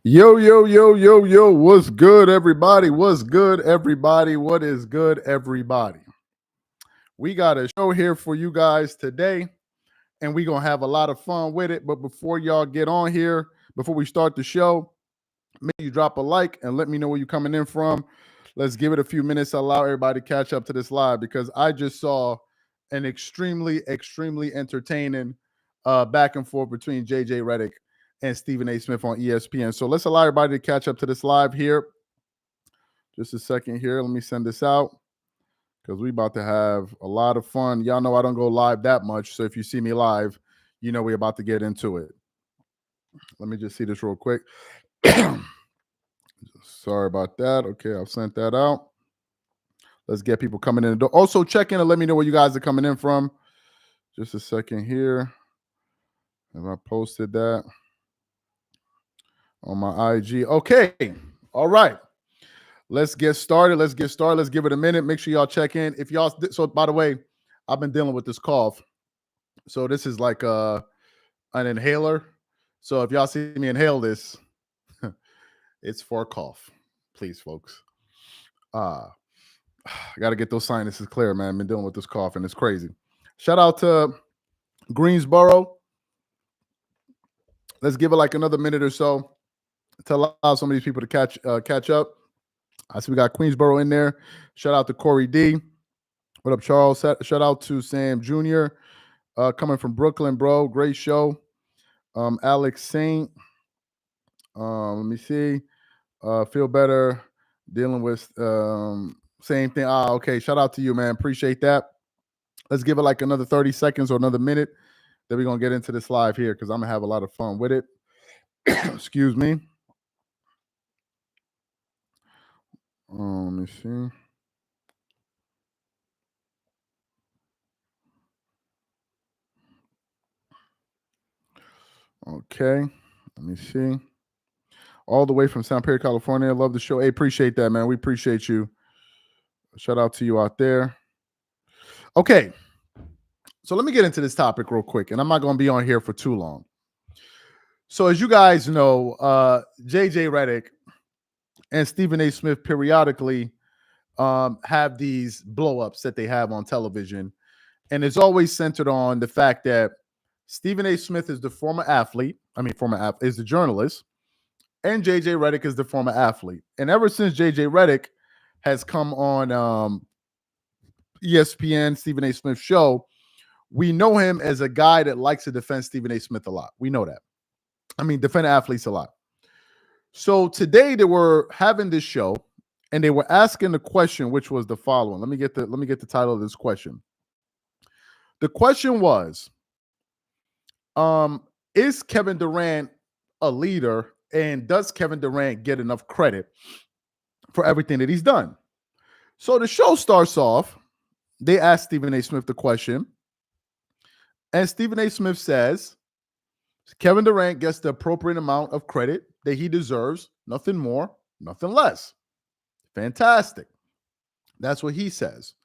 Yo, yo, yo, yo, yo. What's good, everybody? What's good, everybody? What is good, everybody? We got a show here for you guys today, and we're going to have a lot of fun with it. But before y'all get on here, before we start the show, make sure you drop a like and let me know where you're coming in from. Let's give it a few minutes to allow everybody to catch up to this live because I just saw an extremely entertaining back and forth between JJ Reddick and Stephen A. Smith on ESPN. So let's allow everybody to catch up to this live here. Just a second here. Let me send this out because we about to have a lot of fun. Y'all know I don't go live that much. So if you see me live, you know we're about to get into it. Let me just see this real quick. Sorry about that. Okay, I've sent that out. Let's get people coming in. Also, check in and let me know where you guys are coming in from. Just a second here. And I posted that on my IG. Okay. All right. Let's get started. Let's give it a minute. Make sure y'all check in. If y'all, so by the way, I've been dealing with this cough. So this is like an inhaler. So if y'all see me inhale this, it's for a cough. Please, folks. I got to get those sinuses clear, man. I've been dealing with this cough and it's crazy. Shout out to Greensboro. Let's give it like another minute or so to allow some of these people to catch up. I see we got Queensboro in there. Shout out to Corey D. What up, Charles? Shout out to Sam Jr. Coming from Brooklyn, bro. Great show. Alex Saint. Let me see. Feel better dealing with same thing. Okay. Shout out to you, man. Appreciate that. Let's give it like another 30 seconds or another minute. Then we're going to get into this live here because I'm going to have a lot of fun with it. Excuse me. Let me see. Okay. Let me see. All the way from San Pedro, California. Love the show. Hey, appreciate that, man. We appreciate you. Shout out to you out there. Okay. So let me get into this topic real quick, and I'm not going to be on here for too long. So as you guys know, JJ Reddick and Stephen A. Smith periodically have these blow-ups that they have on television, and it's always centered on the fact that Stephen A. Smith is the is the journalist, and JJ Reddick is the former athlete. And ever since JJ Reddick has come on ESPN, Stephen A. Smith show, we know him as a guy that likes to defend Stephen A. Smith a lot. We know that. Defend athletes a lot. So today they were having this show and they were asking the question, which was the following. Let me get the title of this question. The question was, is Kevin Durant a leader, and does Kevin Durant get enough credit for everything that he's done? So the show starts off. They ask Stephen A. Smith the question, and Stephen A. Smith says, Kevin Durant gets the appropriate amount of credit that he deserves, nothing more, nothing less. Fantastic. That's what he says.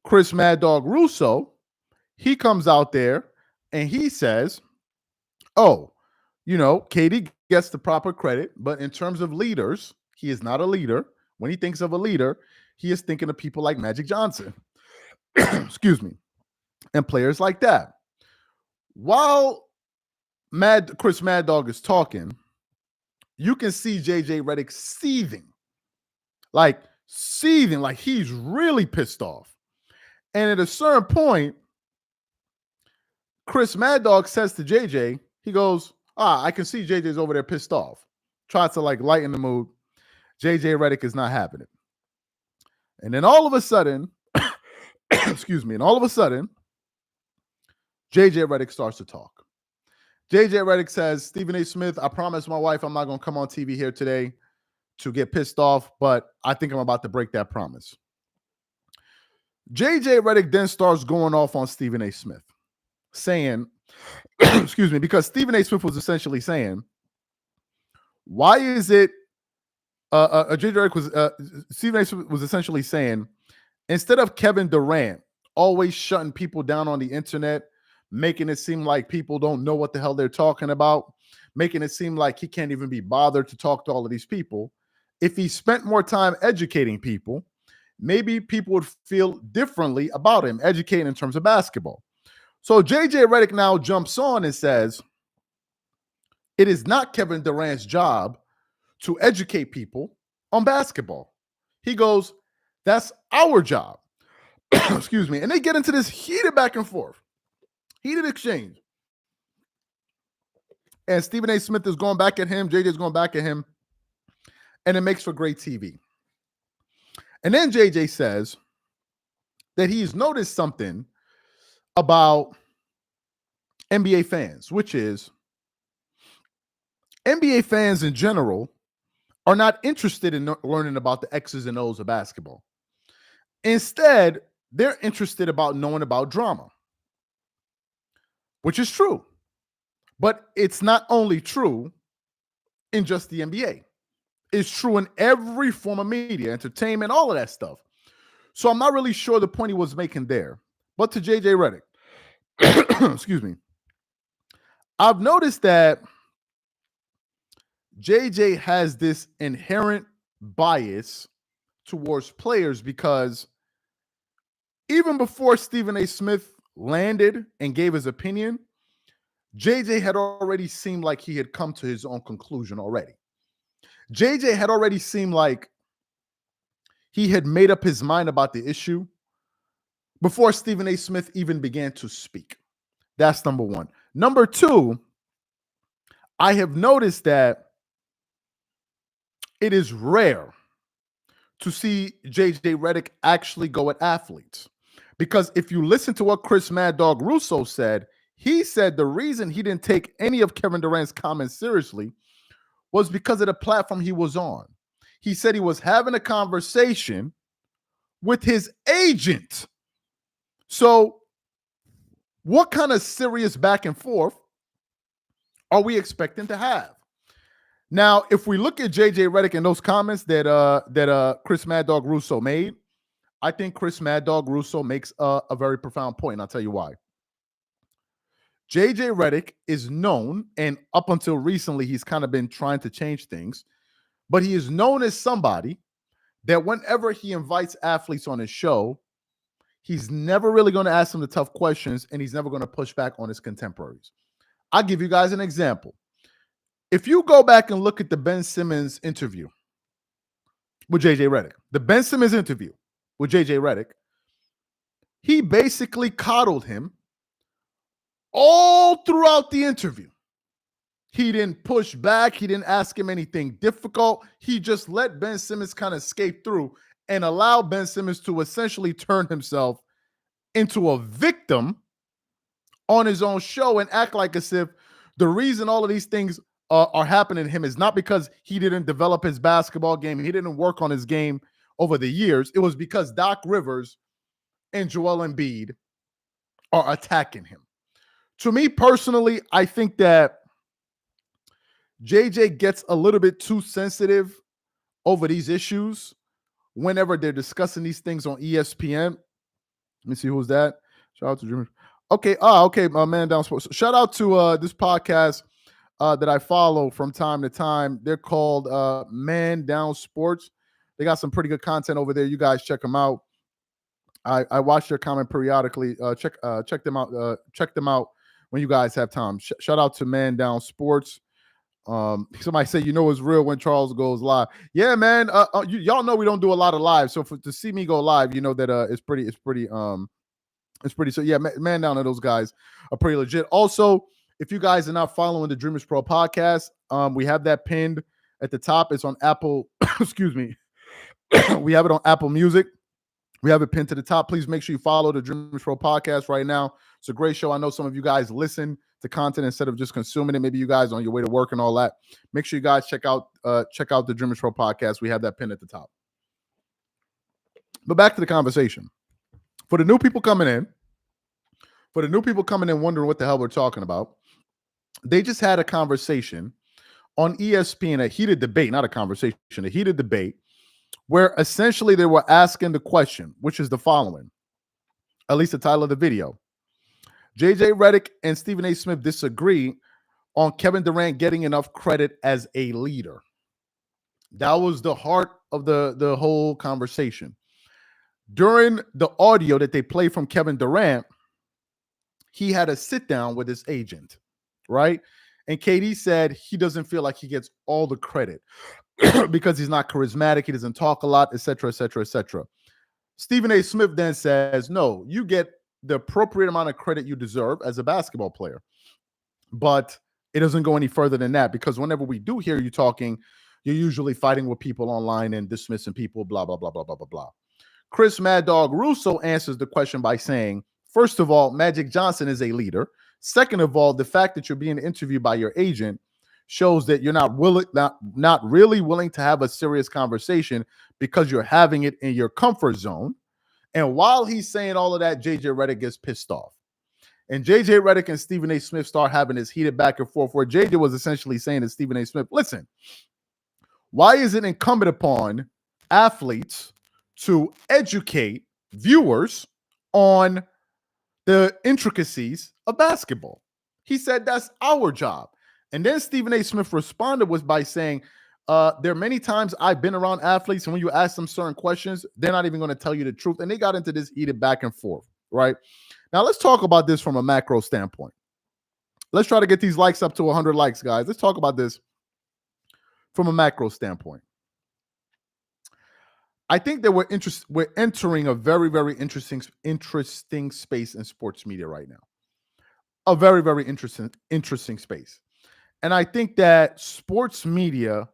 Chris Mad Dog Russo, he comes out there and he says, KD gets the proper credit, but in terms of leaders, he is not a leader. When he thinks of a leader, he is thinking of people like Magic Johnson. Excuse me. And players like that. While Chris Mad Dog is talking, you can see JJ Reddick seething. Like he's really pissed off. And at a certain point, Chris Mad Dog says to JJ, he goes, I can see JJ's over there pissed off. Tries to lighten the mood. JJ Reddick is not having it. And then all of a sudden, JJ Reddick starts to talk. JJ Reddick says, Stephen A. Smith, I promised my wife I'm not going to come on TV here today to get pissed off, but I think I'm about to break that promise. JJ Reddick then starts going off on Stephen A. Smith, saying, because Stephen A. Smith was essentially saying, why is it, JJ Reddick was, Stephen A. Smith was essentially saying, instead of Kevin Durant always shutting people down on the internet, making it seem like people don't know what the hell they're talking about, making it seem like he can't even be bothered to talk to all of these people. If he spent more time educating people, maybe people would feel differently about him, educating in terms of basketball. So JJ Reddick now jumps on and says, it is not Kevin Durant's job to educate people on basketball. He goes, that's our job. Excuse me. And they get into this heated back and forth, heated exchange. And Stephen A. Smith is going back at him. JJ's going back at him. And it makes for great TV. And then JJ says that he's noticed something about NBA fans, which is NBA fans in general are not interested in learning about the X's and O's of basketball. Instead, they're interested about knowing about drama, which is true. But it's not only true in just the NBA. It's true in every form of media, entertainment, all of that stuff. So I'm not really sure the point he was making there. But to JJ Reddick, excuse me, I've noticed that JJ has this inherent bias towards players because even before Stephen A. Smith landed and gave his opinion, JJ had already seemed like he had come to his own conclusion already. JJ had already seemed like he had made up his mind about the issue before Stephen A. Smith even began to speak. That's number one. Number two, I have noticed that it is rare to see JJ Reddick actually go at athletes. Because if you listen to what Chris Mad Dog Russo said, he said the reason he didn't take any of Kevin Durant's comments seriously was because of the platform he was on. He said he was having a conversation with his agent. So what kind of serious back and forth are we expecting to have? Now, if we look at JJ Reddick and those comments that Chris Mad Dog Russo made, I think Chris Mad Dog Russo makes a very profound point, and I'll tell you why. JJ Reddick is known, and up until recently, he's kind of been trying to change things, but he is known as somebody that whenever he invites athletes on his show, he's never really going to ask them the tough questions, and he's never going to push back on his contemporaries. I'll give you guys an example. If you go back and look at the Ben Simmons interview with JJ Reddick, the Ben Simmons interview with JJ Reddick, he basically coddled him all throughout the interview. He didn't push back. He didn't ask him anything difficult. He just let Ben Simmons kind of skate through and allow Ben Simmons to essentially turn himself into a victim on his own show and act like as if the reason all of these things are happening to him is not because he didn't develop his basketball game. He didn't work on his game over the years. It was because Doc Rivers and Joel Embiid are attacking him. To me personally, I think that JJ gets a little bit too sensitive over these issues whenever they're discussing these things on ESPN. Let me see who's that. Shout out to Jimmy. Okay. Okay. Man Down Sports. Shout out to this podcast that I follow from time to time. They're called Man Down Sports. They got some pretty good content over there. You guys check them out. I watch their comment periodically. Check them out. Check them out when you guys have time. Shout out to Man Down Sports. Somebody say, it's real when Charles goes live. Yeah, man. Y'all know we don't do a lot of live. So to see me go live, that it's pretty. So yeah, Man Down and those guys are pretty legit. Also, if you guys are not following the Dreamers Pro podcast, we have that pinned at the top. It's on Apple. Excuse me. We have it on Apple Music. We have it pinned to the top. Please make sure you follow the Dreamers Pro podcast right now. It's a great show. I know some of you guys listen to content instead of just consuming it. Maybe you guys on your way to work and all that. Make sure you guys check out the Dreamers Pro podcast. We have that pinned at the top. But back to the conversation. For the new people coming in wondering what the hell we're talking about, they just had a conversation on ESPN, a heated debate, not a conversation, a heated debate, where essentially they were asking the question, which is the following, at least the title of the video. JJ Reddick and Stephen A. Smith disagree on Kevin Durant getting enough credit as a leader. That was the heart of the whole conversation. During the audio that they played from Kevin Durant, he had a sit down with his agent, right? And KD said he doesn't feel like he gets all the credit because he's not charismatic, he doesn't talk a lot, etc., etc., etc. Stephen A. Smith then says, no, you get the appropriate amount of credit you deserve as a basketball player. But it doesn't go any further than that, because whenever we do hear you talking, you're usually fighting with people online and dismissing people, blah, blah, blah, blah, blah, blah, blah. Chris Mad Dog Russo answers the question by saying, first of all, Magic Johnson is a leader. Second of all, the fact that you're being interviewed by your agent shows that you're not really willing to have a serious conversation because you're having it in your comfort zone. And while he's saying all of that, JJ Reddick gets pissed off. And JJ Reddick and Stephen A. Smith start having this heated back and forth where JJ was essentially saying to Stephen A. Smith, listen, why is it incumbent upon athletes to educate viewers on the intricacies of basketball? He said that's our job. And then Stephen A. Smith responded by saying, there are many times I've been around athletes, and when you ask them certain questions, they're not even going to tell you the truth. And they got into this heated back and forth, right? Now, let's talk about this from a macro standpoint. Let's try to get these likes up to 100 likes, guys. Let's talk about this from a macro standpoint. I think that we're entering a very, very interesting space in sports media right now. A very, very interesting space. And I think that sports media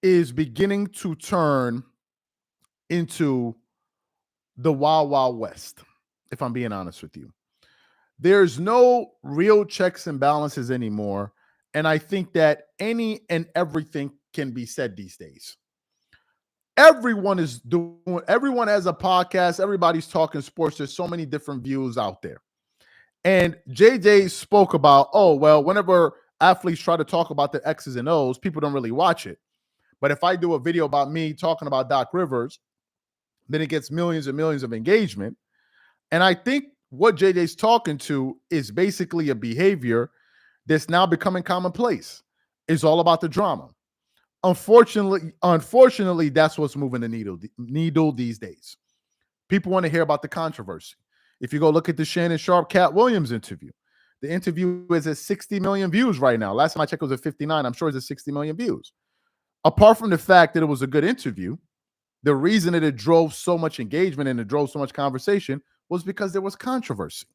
is beginning to turn into the Wild Wild West, if I'm being honest with you. There's no real checks and balances anymore. And I think that any and everything can be said these days. Everyone has a podcast. Everybody's talking sports. There's so many different views out there. And JJ spoke about, whenever athletes try to talk about the X's and O's, people don't really watch it. But if I do a video about me talking about Doc Rivers, then it gets millions and millions of engagement. And I think what JJ's talking to is basically a behavior that's now becoming commonplace. It's all about the drama. Unfortunately, that's what's moving the needle these days. People want to hear about the controversy. If you go look at the Shannon Sharp, Cat Williams interview, the interview is at 60 million views right now. Last time I checked, it was at 59. I'm sure it's at 60 million views. Apart from the fact that it was a good interview, the reason that it drove so much engagement and it drove so much conversation was because there was controversy.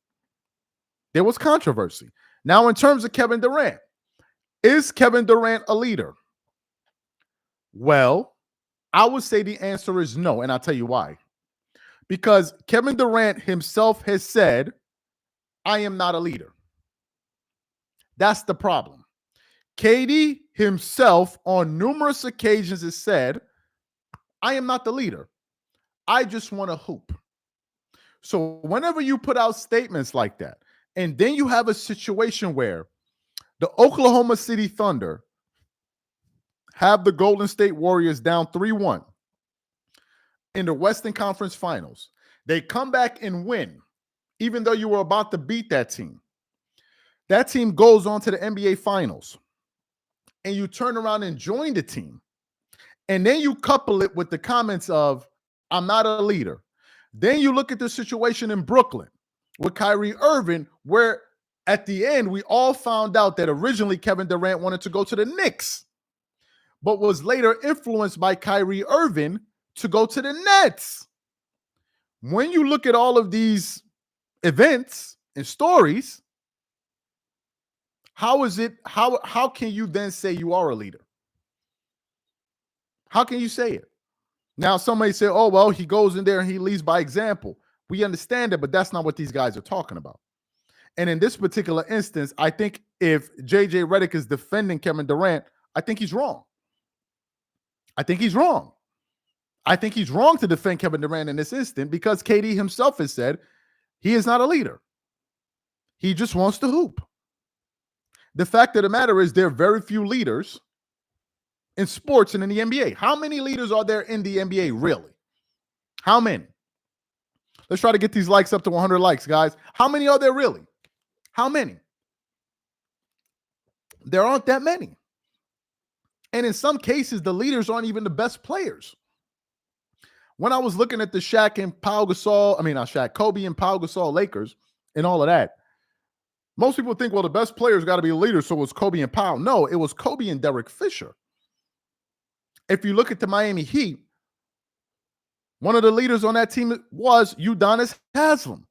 There was controversy. Now, in terms of Kevin Durant, is Kevin Durant a leader? Well, I would say the answer is no, and I'll tell you why. Because Kevin Durant himself has said, I am not a leader. That's the problem. KD himself on numerous occasions has said, I am not the leader. I just want to hoop. So whenever you put out statements like that, and then you have a situation where the Oklahoma City Thunder have the Golden State Warriors down 3-1 in the Western Conference Finals. They come back and win, even though you were about to beat that team. That team goes on to the NBA Finals, and you turn around and join the team. And then you couple it with the comments of, I'm not a leader. Then you look at the situation in Brooklyn with Kyrie Irving, where at the end, we all found out that originally Kevin Durant wanted to go to the Knicks, but was later influenced by Kyrie Irving to go to the Nets. When you look at all of these events and stories, how can you then say you are a leader? How can you say it? Now, somebody say, oh, well, he goes in there and he leads by example. We understand it, but that's not what these guys are talking about. And in this particular instance, I think if JJ Reddick is defending Kevin Durant, I think he's wrong. I think he's wrong. I think he's wrong to defend Kevin Durant in this instant because KD himself has said he is not a leader. He just wants to hoop. The fact of the matter is there are very few leaders in sports and in the NBA. How many leaders are there in the NBA, really? How many? Let's try to get these likes up to 100 likes, guys. How many are there really? How many? There aren't that many. And in some cases, the leaders aren't even the best players. When I was looking at the Shaq and Pau Gasol, not Shaq, Kobe and Pau Gasol Lakers and all of that, most people think, well, the best players got to be leaders, so it was Kobe and Pau. No, it was Kobe and Derek Fisher. If you look at the Miami Heat, one of the leaders on that team was Udonis Haslem.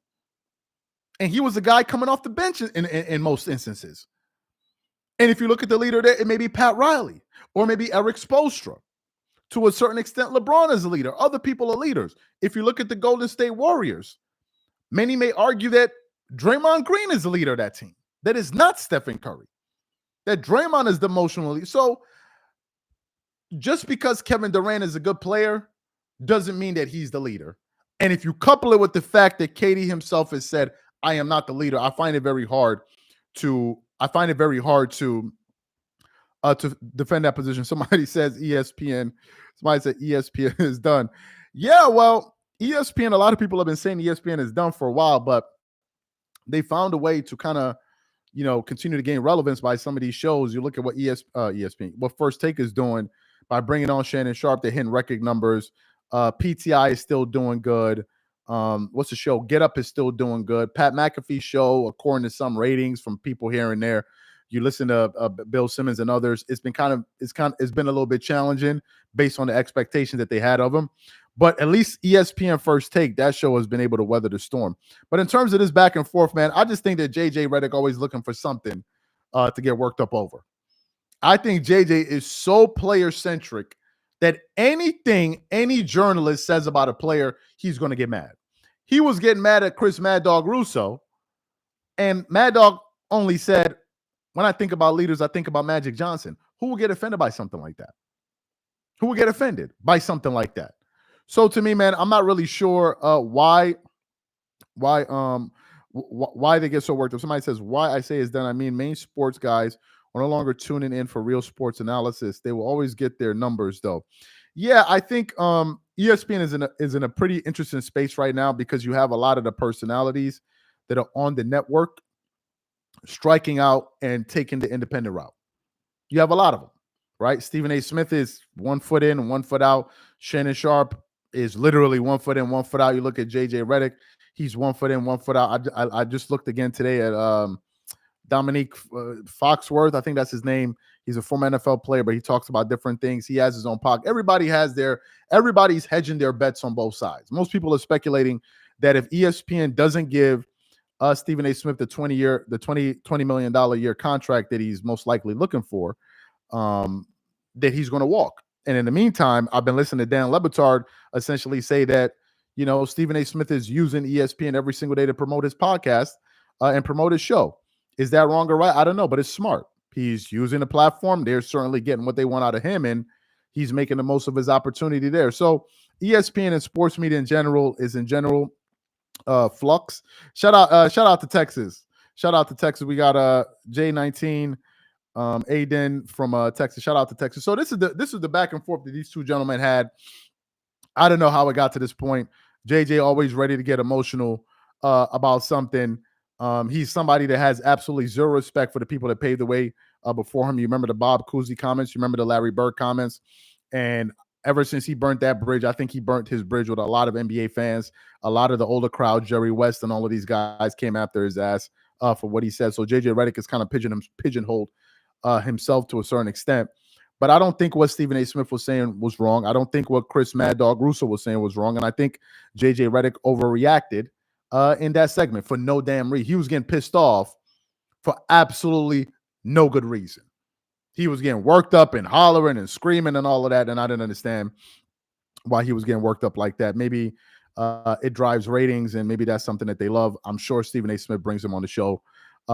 And he was the guy coming off the bench in most instances. And if you look at the leader there, it may be Pat Riley or maybe Eric Spoelstra. To a certain extent, LeBron is a leader. Other people are leaders. If you look at the Golden State Warriors, many may argue that Draymond Green is the leader of that team. That is not Stephen Curry. That Draymond is the emotional leader. So just because Kevin Durant is a good player doesn't mean that he's the leader. And if you couple it with the fact that KD himself has said, I am not the leader, I find it very hard to defend that position. Somebody says ESPN. Somebody said ESPN is done. Yeah, well, ESPN, a lot of people have been saying ESPN is done for a while, but they found a way to kind of, continue to gain relevance by some of these shows. You look at what ESPN, what First Take is doing by bringing on Shannon Sharp. They're hitting record numbers. PTI is still doing good. What's the show? Get Up is still doing good. Pat McAfee's show, according to some ratings from people here and there, you listen to Bill Simmons and others, it's been a little bit challenging based on the expectations that they had of him. But at least ESPN First Take, that show has been able to weather the storm. But in terms of this back and forth, man, I just think that JJ Reddick always looking for something to get worked up over. I think JJ is so player centric that anything any journalist says about a player, he's going to get mad. He was getting mad at Chris Mad Dog Russo, and Mad Dog only said, when I think about leaders, I think about Magic Johnson. Who will get offended by something like that? Who will get offended by something like that? So to me, man, I'm not really sure why they get so worked up. Somebody says, why I say is done. I mean, main sports guys are no longer tuning in for real sports analysis. They will always get their numbers, though. Yeah, I think ESPN is in a pretty interesting space right now because you have a lot of the personalities that are on the network striking out and taking the independent route. You have a lot of them, right? Stephen A. Smith is 1 foot in and 1 foot out. Shannon Sharp is literally 1 foot in, 1 foot out. You look at JJ Reddick, he's 1 foot in, 1 foot out. I just looked again today at Dominique Foxworth. I think that's his name. He's a former NFL player, but he talks about different things. He has his own pocket. Everybody's hedging their bets on both sides. Most people are speculating that if ESPN doesn't give Stephen A. Smith the $20 million a year contract that he's most likely looking for, that he's going to walk. And in the meantime, I've been listening to Dan Le Batard essentially say that, Stephen A. Smith is using ESPN every single day to promote his podcast and promote his show. Is that wrong or right? I don't know, but it's smart. He's using the platform. They're certainly getting what they want out of him, and he's making the most of his opportunity there. So ESPN and sports media in general flux. Shout out to Texas. We got J19 Aiden from Texas. Shout out to Texas. So this is the back and forth that these two gentlemen had. I don't know how it got to this point. JJ always ready to get emotional about something. He's somebody that has absolutely zero respect for the people that paved the way before him. You remember the Bob Cousy comments, you remember the Larry Bird comments, and ever since he burnt that bridge, I think he burnt his bridge with a lot of NBA fans. A lot of the older crowd, Jerry West and all of these guys came after his ass for what he said. So JJ Reddick is kind of pigeonholed himself to a certain extent. But I don't think what Stephen A. Smith was saying was wrong. I don't think what Chris Mad Dog Russo was saying was wrong. And I think JJ Reddick overreacted in that segment for no damn reason. He was getting pissed off for absolutely no good reason. He was getting worked up and hollering and screaming and all of that, and I didn't understand why he was getting worked up like that. Maybe it drives ratings, and maybe that's something that they love. I'm sure Stephen A. Smith brings him on the show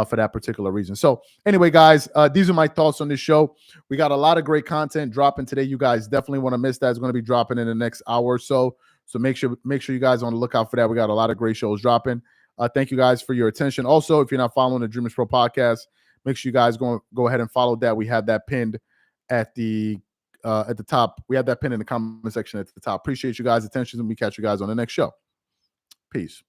for that particular reason. So anyway, guys, these are my thoughts on this show. We got a lot of great content dropping today. You guys definitely want to miss that. It's going to be dropping in the next hour or so. So make sure you guys are on the lookout for that. We got a lot of great shows dropping. Thank you guys for your attention. Also, if you're not following the Dreamers Pro podcast, make sure you guys go ahead and follow that. We have that pinned at the top. We have that pinned in the comment section at the top. Appreciate you guys' attention, and we catch you guys on the next show. Peace.